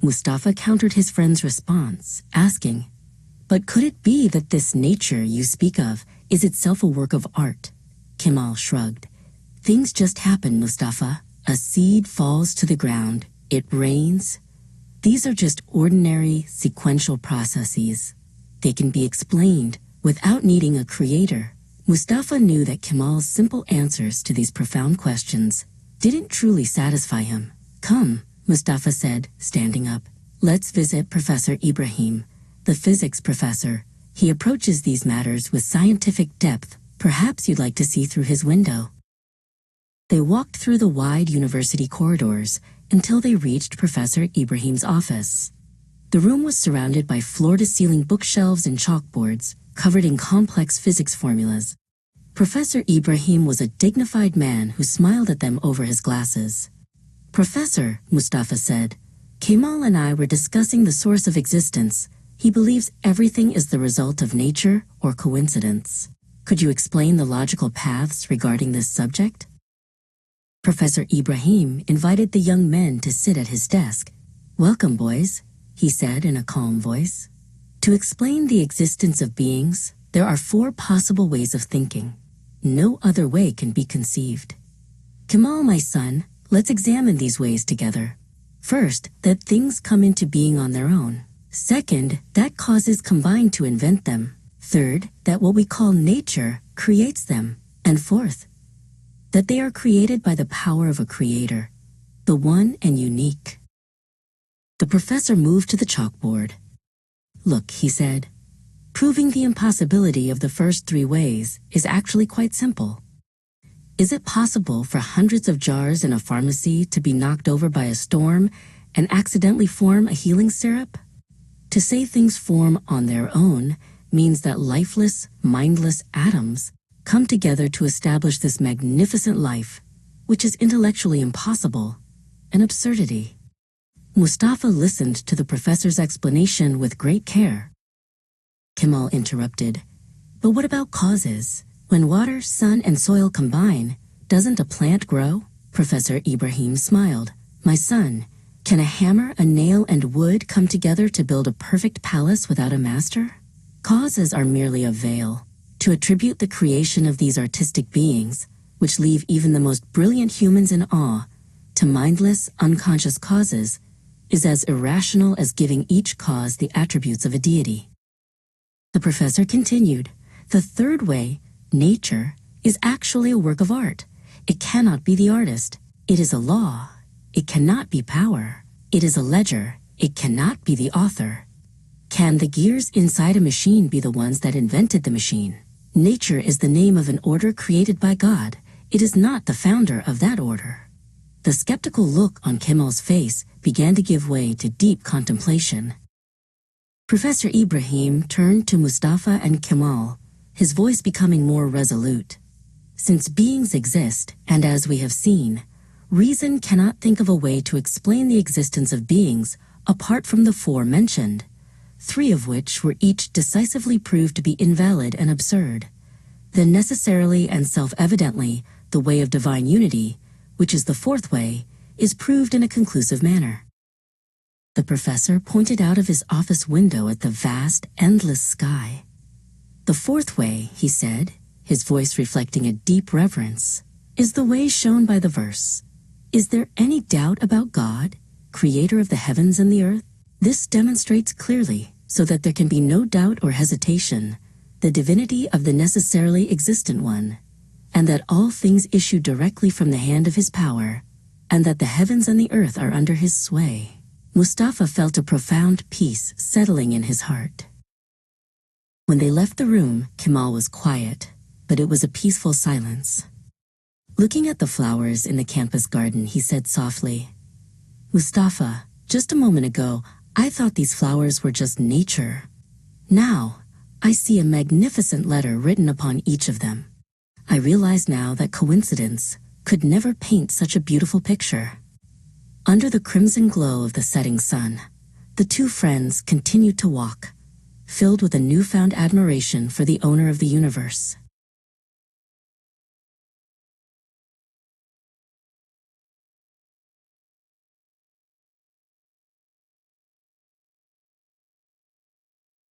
Mustafa countered his friend's response, asking, "But could it be that this nature you speak of is itself a work of art?" Kemal shrugged. "Things just happen, Mustafa. A seed falls to the ground, it rains. These are just ordinary, sequential processes. They can be explained without needing a creator." Mustafa knew that Kemal's simple answers to these profound questions didn't truly satisfy him. "Come," Mustafa said, standing up. "Let's visit Professor Ibrahim, the physics professor. He approaches these matters with scientific depth. Perhaps you'd like to see through his window." They walked through the wide university corridors until they reached Professor Ibrahim's office. The room was surrounded by floor-to-ceiling bookshelves and chalkboards covered in complex physics formulas. Professor Ibrahim was a dignified man who smiled at them over his glasses. "Professor," Mustafa said, "Kemal and I were discussing the source of existence. He believes everything is the result of nature or coincidence. Could you explain the logical paths regarding this subject?" Professor Ibrahim invited the young men to sit at his desk. "Welcome, boys," he said in a calm voice. "To explain the existence of beings, there are 4 possible ways of thinking. No other way can be conceived. Kemal, my son, let's examine these ways together. First, that things come into being on their own. Second, that causes combine to invent them. Third, that what we call nature creates them. And fourth, that they are created by the power of a creator, the one and unique." The professor moved to the chalkboard. "Look," he said, "proving the impossibility of the first 3 ways is actually quite simple. Is it possible for hundreds of jars in a pharmacy to be knocked over by a storm and accidentally form a healing syrup? To say things form on their own means that lifeless, mindless atoms come together to establish this magnificent life, which is intellectually impossible, an absurdity." Mustafa listened to the professor's explanation with great care. Kemal interrupted, "But what about causes? When water, sun, and soil combine, doesn't a plant grow?" Professor Ibrahim smiled. "My son, can a hammer, a nail, and wood come together to build a perfect palace without a master? Causes are merely a veil. To attribute the creation of these artistic beings, which leave even the most brilliant humans in awe, to mindless, unconscious causes, is as irrational as giving each cause the attributes of a deity." The professor continued, "The third way, nature, is actually a work of art. It cannot be the artist. It is a law. It cannot be power. It is a ledger. It cannot be the author. Can the gears inside a machine be the ones that invented the machine? Nature is the name of an order created by God. It is not the founder of that order." The skeptical look on Kemal's face began to give way to deep contemplation. Professor Ibrahim turned to Mustafa and Kemal, his voice becoming more resolute. "Since beings exist, and as we have seen, reason cannot think of a way to explain the existence of beings apart from the 4 mentioned, 3 of which were each decisively proved to be invalid and absurd, then necessarily and self-evidently the way of divine unity, which is the 4th way, is proved in a conclusive manner." The professor pointed out of his office window at the vast, endless sky. "The 4th way," he said, his voice reflecting a deep reverence, "is the way shown by the verse. Is there any doubt about God, creator of the heavens and the earth? This demonstrates clearly, so that there can be no doubt or hesitation, the divinity of the necessarily existent one, and that all things issue directly from the hand of his power, and that the heavens and the earth are under his sway." Mustafa felt a profound peace settling in his heart. When they left the room, Kemal was quiet, but it was a peaceful silence. Looking at the flowers in the campus garden, he said softly, "Mustafa, just a moment ago, I thought these flowers were just nature. Now, I see a magnificent letter written upon each of them. I realize now that coincidence could never paint such a beautiful picture." Under the crimson glow of the setting sun, the 2 friends continued to walk, filled with a newfound admiration for the owner of the universe.